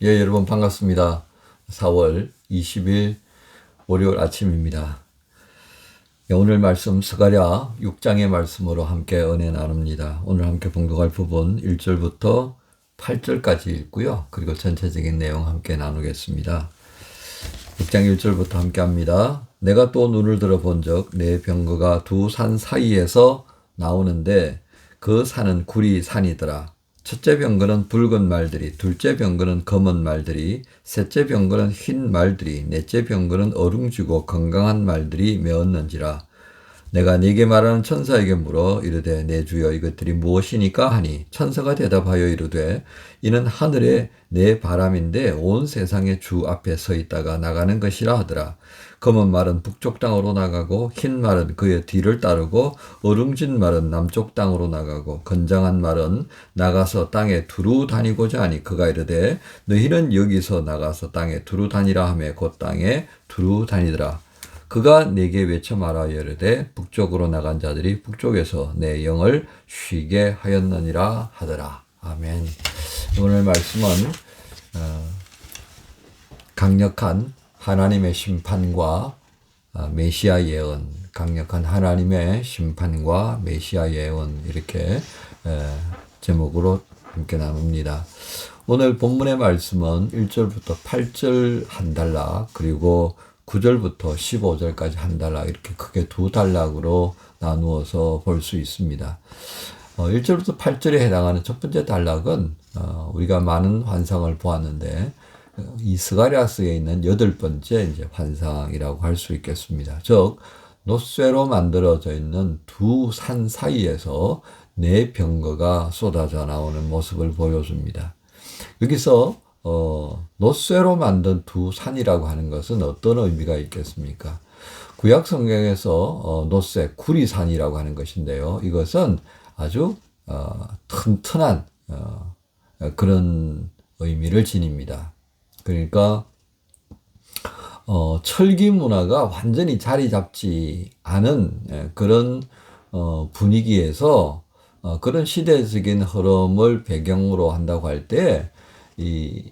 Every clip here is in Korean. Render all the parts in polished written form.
예, 여러분 반갑습니다. 4월 20일 월요일 아침입니다. 예, 오늘 말씀 스가랴 6장의 말씀으로 함께 은혜 나눕니다. 오늘 함께 봉독할 부분 1절부터 8절까지 읽고요. 그리고 전체적인 내용 함께 나누겠습니다. 6장 1절부터 함께 합니다. 내가 또 눈을 들어 본즉 내 병거가 두 산 사이에서 나오는데 그 산은 구리 산이더라. 첫째 병거는 붉은 말들이, 둘째 병거는 검은 말들이, 셋째 병거는 흰 말들이, 넷째 병거는 어룽지고 건강한 말들이 메었는지라. 내가 네게 말하는 천사에게 물어 이르되 내 주여 이것들이 무엇이니까 하니 천사가 대답하여 이르되 이는 하늘에 내 바람인데 온 세상의 주 앞에 서 있다가 나가는 것이라 하더라. 검은 말은 북쪽 땅으로 나가고 흰 말은 그의 뒤를 따르고 어룽진 말은 남쪽 땅으로 나가고 건장한 말은 나가서 땅에 두루 다니고자 하니 그가 이르되 너희는 여기서 나가서 땅에 두루 다니라 하며 곧 땅에 두루 다니더라. 그가 내게 외쳐 말하여 이르되 북쪽으로 나간 자들이 북쪽에서 내 영을 쉬게 하였느니라 하더라. 아멘. 오늘 말씀은 강력한 하나님의 심판과 메시아 예언, 강력한 하나님의 심판과 메시아 예언 이렇게 제목으로 함께 나눕니다. 오늘 본문의 말씀은 1절부터 8절 한 단락 그리고 9절부터 15절까지 한 단락 이렇게 크게 두 단락으로 나누어서 볼 수 있습니다. 1절부터 8절에 해당하는 첫 번째 단락은 우리가 많은 환상을 보았는데 이 스가랴서에 있는 여덟 번째 이제 환상이라고 할 수 있겠습니다. 즉 놋쇠로 만들어져 있는 두 산 사이에서 네 병거가 쏟아져 나오는 모습을 보여줍니다. 여기서 놋쇠로 만든 두 산이라고 하는 것은 어떤 의미가 있겠습니까? 구약 성경에서 놋쇠 구리산이라고 하는 것인데요. 이것은 아주 튼튼한 그런 의미를 지닙니다. 그러니까 철기 문화가 완전히 자리 잡지 않은 그런 분위기에서 그런 시대적인 흐름을 배경으로 한다고 할 때 이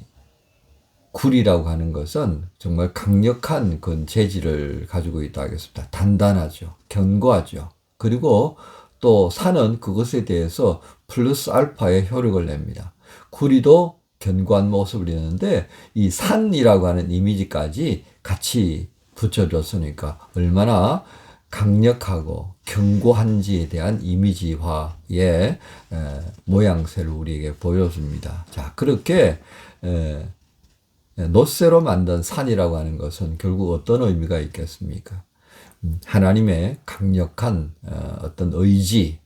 굴이라고 하는 것은 정말 강력한 그 재질을 가지고 있다 하겠습니다. 단단하죠. 견고하죠. 그리고 또 산은 그것에 대해서 플러스 알파의 효력을 냅니다. 구리도 견고한 모습을 내는데 이 산이라고 하는 이미지까지 같이 붙여줬으니까 얼마나 강력하고 견고한지에 대한 이미지화의 모양새를 우리에게 보여줍니다. 자, 그렇게 놋쇠로 만든 산이라고 하는 것은 결국 어떤 의미가 있겠습니까? 하나님의 강력한 어떤 의지,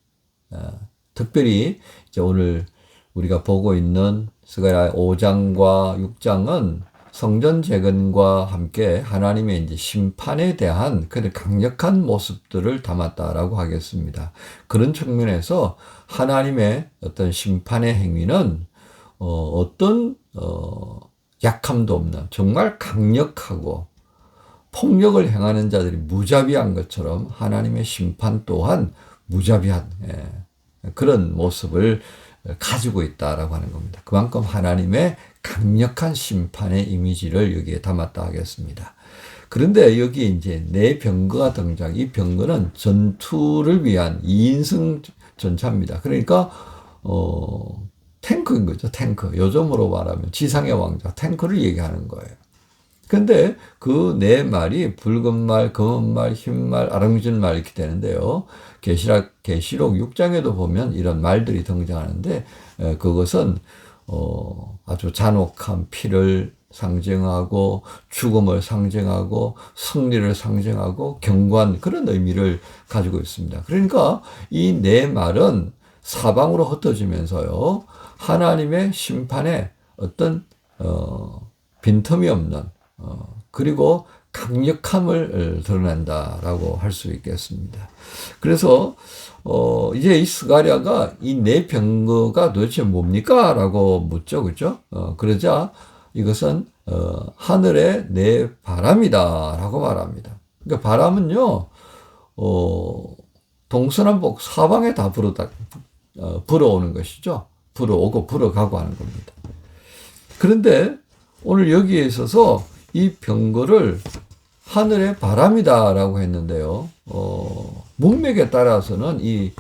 특별히 이제 오늘 우리가 보고 있는 스가랴 5장과 6장은 성전 재건과 함께 하나님의 이제 심판에 대한 그런 강력한 모습들을 담았다라고 하겠습니다. 그런 측면에서 하나님의 어떤 심판의 행위는 어떤 약함도 없는 정말 강력하고 폭력을 행하는 자들이 무자비한 것처럼 하나님의 심판 또한 무자비한 그런 모습을 가지고 있다라고 하는 겁니다. 그만큼 하나님의 강력한 심판의 이미지를 여기에 담았다 하겠습니다. 그런데 여기 이제 네 병거가 등장. 이 병거는 전투를 위한 2인승 전차입니다. 그러니까 탱크인 거죠. 탱크. 요즘으로 말하면 지상의 왕자 탱크를 얘기하는 거예요. 근데 그 네 말이 붉은 말, 검은 말, 흰 말, 아랑진 말 이렇게 되는데요. 계시록 6장에도 보면 이런 말들이 등장하는데 그것은 아주 잔혹한 피를 상징하고 죽음을 상징하고 승리를 상징하고 견고한 그런 의미를 가지고 있습니다. 그러니까 이 네 말은 사방으로 흩어지면서요. 하나님의 심판에 어떤 빈틈이 없는 그리고 강력함을 드러낸다라고 할 수 있겠습니다. 그래서 이제 이 스가랴가 이 네 병거가 도대체 뭡니까? 라고 묻죠. 그죠? 그러자 이것은 하늘의 네 바람이다 라고 말합니다. 그러니까 바람은요 동서남북 사방에 다 불어오는 것이죠. 불어오고 불어가고 하는 겁니다. 그런데 오늘 여기에 있어서 이 병거를 하늘의 바람이다라고 했는데요. 문맥에 따라서는 이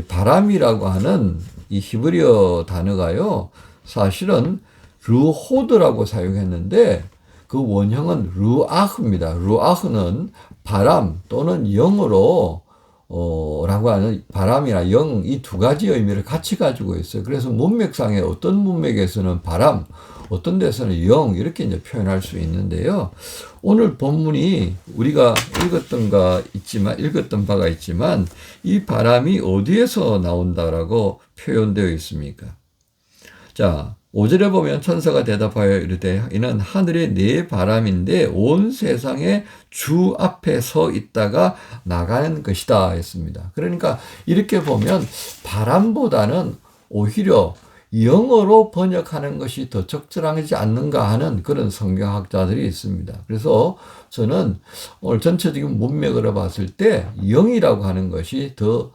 바람이라고 하는 이 히브리어 단어가요, 사실은 르호드라고 사용했는데 그 원형은 루아흐입니다. 루아흐는 바람 또는 영으로 라고 하는 바람이나 영, 이 두 가지 의미를 같이 가지고 있어요. 그래서 문맥상에 어떤 문맥에서는 바람, 어떤 데서는 영, 이렇게 이제 표현할 수 있는데요. 오늘 본문이 우리가 읽었던 바가 있지만, 이 바람이 어디에서 나온다라고 표현되어 있습니까? 자, 5절에 보면 천사가 대답하여 이르되 이는 하늘의 네 바람인데 온 세상의 주 앞에 서 있다가 나가는 것이다 했습니다. 그러니까 이렇게 보면 바람보다는 오히려 영어로 번역하는 것이 더 적절하지 않는가 하는 그런 성경학자들이 있습니다. 그래서 저는 오늘 전체적인 문맥으로 봤을 때 영이라고 하는 것이 더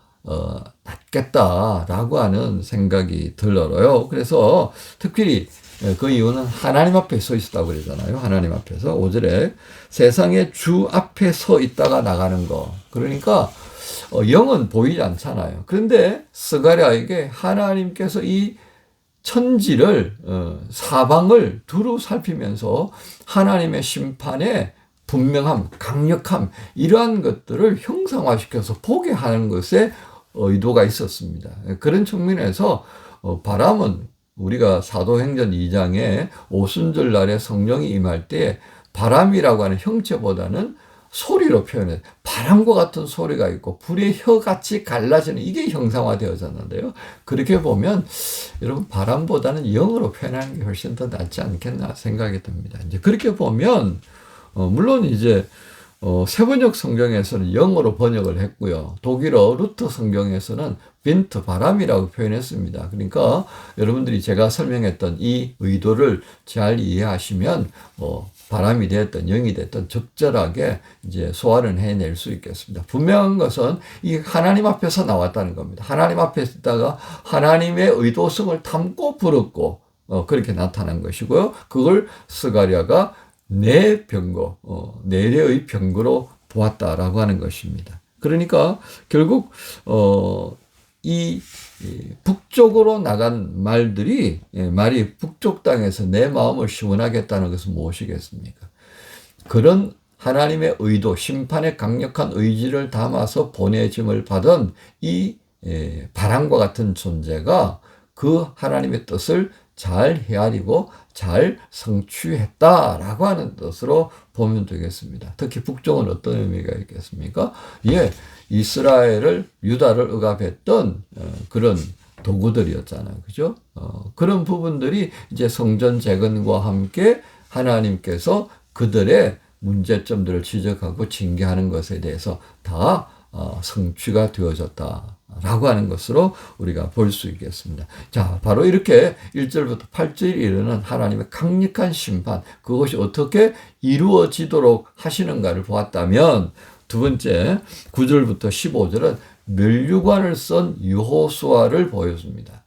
낫겠다라고 하는 생각이 들어요. 그래서 특별히 그 이유는 하나님 앞에 서 있었다고 그러잖아요. 하나님 앞에서 5절에 세상의 주 앞에 서 있다가 나가는 거. 그러니까 영은 보이지 않잖아요. 그런데 스가랴에게 하나님께서 이 천지를 사방을 두루 살피면서 하나님의 심판에 분명함, 강력함, 이러한 것들을 형상화시켜서 보게 하는 것에 의도가 있었습니다. 그런 측면에서 바람은 우리가 사도행전 2장에 오순절 날에 성령이 임할 때 바람이라고 하는 형체보다는 소리로 표현해요. 바람과 같은 소리가 있고 불의 혀같이 갈라지는, 이게 형상화되어졌는데요. 그렇게 보면 여러분 바람보다는 영어로 표현하는 게 훨씬 더 낫지 않겠나 생각이 듭니다. 이제 그렇게 보면 물론 이제 세번역 성경에서는 영어로 번역을 했고요. 독일어 루터 성경에서는 빈트, 바람이라고 표현했습니다. 그러니까 여러분들이 제가 설명했던 이 의도를 잘 이해하시면 바람이 됐든 영이 됐든 적절하게 이제 소화를 해낼 수 있겠습니다. 분명한 것은 이 하나님 앞에서 나왔다는 겁니다. 하나님 앞에 있다가 하나님의 의도성을 담고 부르고 그렇게 나타난 것이고요. 그걸 스가랴가 네 병거, 네레의 병거로 보았다라고 하는 것입니다. 그러니까 결국 이 북쪽으로 나간 말들이, 말이 북쪽 땅에서 내 마음을 시원하게 했다는 것은 무엇이겠습니까? 그런 하나님의 의도, 심판의 강력한 의지를 담아서 보내짐을 받은 이 바람과 같은 존재가 그 하나님의 뜻을 잘 헤아리고 잘 성취했다라고 하는 뜻으로 보면 되겠습니다. 특히 북쪽은 어떤 의미가 있겠습니까? 이스라엘을, 유다를 억압했던 그런 도구들이었잖아요. 그죠? 그런 부분들이 이제 성전 재건과 함께 하나님께서 그들의 문제점들을 지적하고 징계하는 것에 대해서 다 성취가 되어졌다라고 하는 것으로 우리가 볼 수 있겠습니다. 자, 바로 이렇게 1절부터 8절 이르는 하나님의 강력한 심판, 그것이 어떻게 이루어지도록 하시는가를 보았다면, 두 번째 9절부터 15절은 면류관을 쓴 여호수아를 보여줍니다.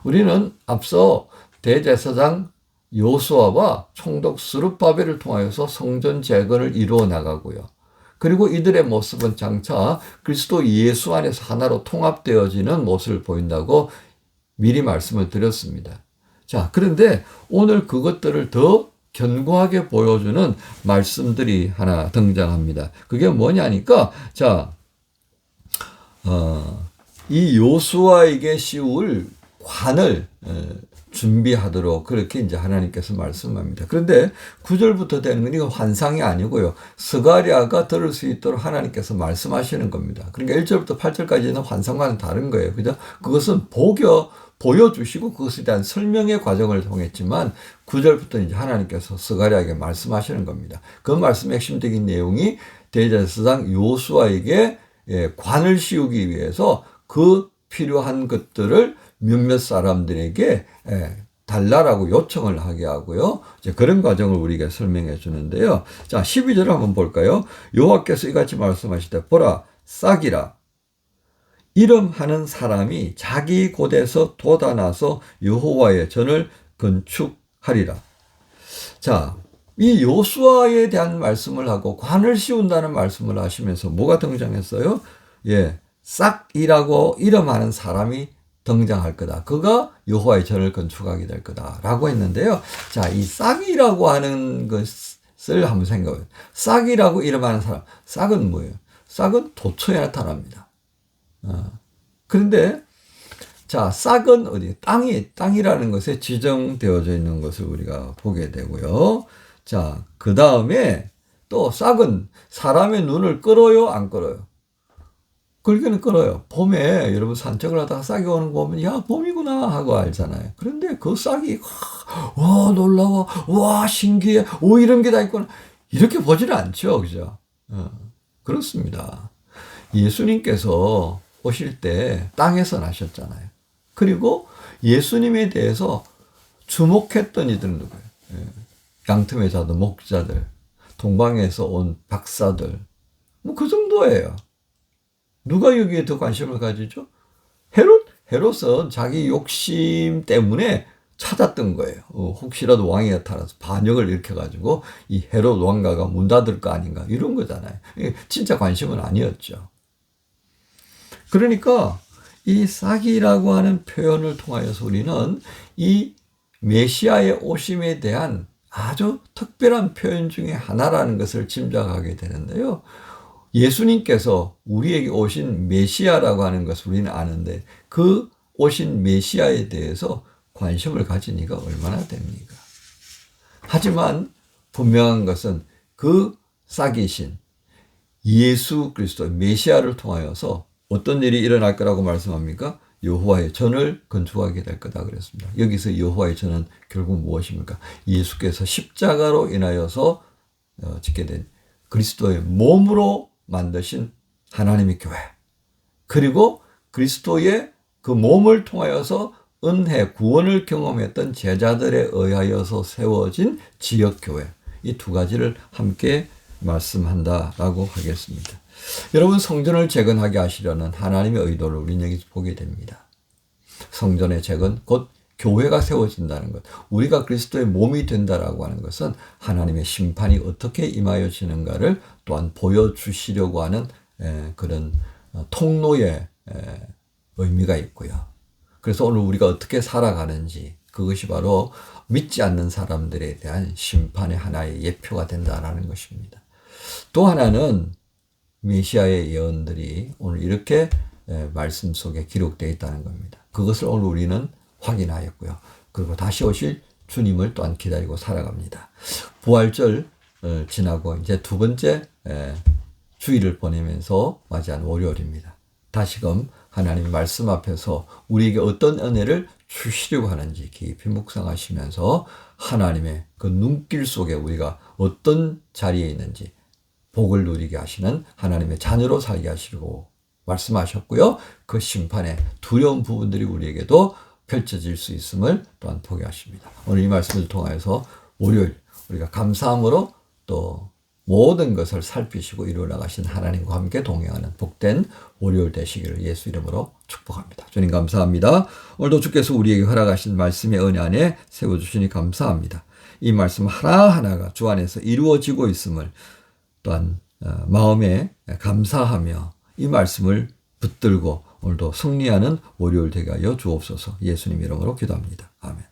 우리는 앞서 대제사장 여호수아와 총독 스룹바벨을 통하여서 성전 재건을 이루어 나가고요. 그리고 이들의 모습은 장차 그리스도 예수 안에서 하나로 통합되어지는 모습을 보인다고 미리 말씀을 드렸습니다. 자, 그런데 오늘 그것들을 더 견고하게 보여주는 말씀들이 하나 등장합니다. 그게 뭐냐니까, 자, 이 요수아에게 씌울 관을 준비하도록 그렇게 이제 하나님께서 말씀합니다. 그런데 9절부터 되는 건 이건 환상이 아니고요. 스가랴가 들을 수 있도록 하나님께서 말씀하시는 겁니다. 그러니까 1절부터 8절까지는 환상과는 다른 거예요. 그죠? 그것은 보여주시고 그것에 대한 설명의 과정을 통했지만 9절부터 이제 하나님께서 스가랴에게 말씀하시는 겁니다. 그 말씀의 핵심적인 내용이 대제사장 요수아에게 관을 씌우기 위해서 그 필요한 것들을 몇몇 사람들에게 달라라고 요청을 하게 하고요. 이제 그런 과정을 우리가 설명해 주는데요. 자, 12절 한번 볼까요? 여호와께서 이같이 말씀하시되 보라, 싹이라 이름하는 사람이 자기 곳에서 돋아나서 여호와의 전을 건축하리라. 자, 이 요수아에 대한 말씀을 하고 관을 씌운다는 말씀을 하시면서 뭐가 등장했어요? 예, 싹이라고 이름하는 사람이 등장할 거다. 그가 여호와의 전을 건축하게 될 거다라고 했는데요. 자, 이 싹이라고 하는 것을 한번 생각해 보세요. 싹이라고 이름하는 사람. 싹은 뭐예요? 싹은 도처에 나타납니다. 그런데 자, 싹은 어디? 땅이라는 것에 지정되어져 있는 것을 우리가 보게 되고요. 자, 그 다음에 또 싹은 사람의 눈을 끌어요, 안 끌어요? 끌기는 끌어요. 봄에 여러분 산책을 하다가 싹이 오는 거 보면 야, 봄이구나 하고 알잖아요. 그런데 그 싹이 와, 놀라워, 와, 신기해, 오, 이런 게 다 있구나 이렇게 보지는 않죠, 그죠? 그렇습니다. 예수님께서 오실 때 땅에서 나셨잖아요. 그리고 예수님에 대해서 주목했던 이들은 누구예요? 양틈의 자들, 목자들, 동방에서 온 박사들, 뭐 그 정도예요. 누가 여기에 더 관심을 가지죠? 헤롯은 자기 욕심 때문에 찾았던 거예요. 혹시라도 왕이 나타나서 반역을 일으켜가지고 이 헤롯 왕가가 문 닫을 거 아닌가 이런 거잖아요. 진짜 관심은 아니었죠. 그러니까 이 싹이라고 하는 표현을 통하여서 우리는 이 메시아의 오심에 대한 아주 특별한 표현 중에 하나라는 것을 짐작하게 되는데요. 예수님께서 우리에게 오신 메시아라고 하는 것을 우리는 아는데 그 오신 메시아에 대해서 관심을 가진 이가 얼마나 됩니까? 하지만 분명한 것은 그 싹이신 예수 그리스도 메시아를 통하여서 어떤 일이 일어날 거라고 말씀합니까? 여호와의 전을 건축하게 될 거다 그랬습니다. 여기서 여호와의 전은 결국 무엇입니까? 예수께서 십자가로 인하여서 짓게 된 그리스도의 몸으로 만드신 하나님의 교회, 그리고 그리스도의 그 몸을 통하여서 은혜, 구원을 경험했던 제자들에 의하여서 세워진 지역교회, 이 두 가지를 함께 말씀한다라고 하겠습니다. 여러분, 성전을 재건하게 하시려는 하나님의 의도를 우리는 여기서 보게 됩니다. 성전의 재건, 곧 교회가 세워진다는 것, 우리가 그리스도의 몸이 된다라고 하는 것은 하나님의 심판이 어떻게 임하여지는가를 또한 보여주시려고 하는 그런 통로의 의미가 있고요. 그래서 오늘 우리가 어떻게 살아가는지, 그것이 바로 믿지 않는 사람들에 대한 심판의 하나의 예표가 된다는 것입니다. 또 하나는 메시아의 예언들이 오늘 이렇게 말씀 속에 기록되어 있다는 겁니다. 그것을 오늘 우리는 확인하였고요. 그리고 다시 오실 주님을 또한 기다리고 살아갑니다. 부활절 지나고 이제 두 번째 주일을 보내면서 맞이한 월요일입니다. 다시금 하나님 말씀 앞에서 우리에게 어떤 은혜를 주시려고 하는지 깊이 묵상하시면서 하나님의 그 눈길 속에 우리가 어떤 자리에 있는지 복을 누리게 하시는 하나님의 자녀로 살게 하시려고 말씀하셨고요. 그 심판의 두려운 부분들이 우리에게도 펼쳐질 수 있음을 또한 보게 하십니다. 오늘 이 말씀을 통하여서 월요일 우리가 감사함으로 또 모든 것을 살피시고 이루어 나가신 하나님과 함께 동행하는 복된 월요일 되시기를 예수 이름으로 축복합니다. 주님 감사합니다. 오늘도 주께서 우리에게 허락하신 말씀의 은혜 안에 세워주시니 감사합니다. 이 말씀 하나하나가 주 안에서 이루어지고 있음을 또한 마음에 감사하며 이 말씀을 붙들고 오늘도 승리하는 월요일 되게 하여 주옵소서. 예수님 이름으로 기도합니다. 아멘.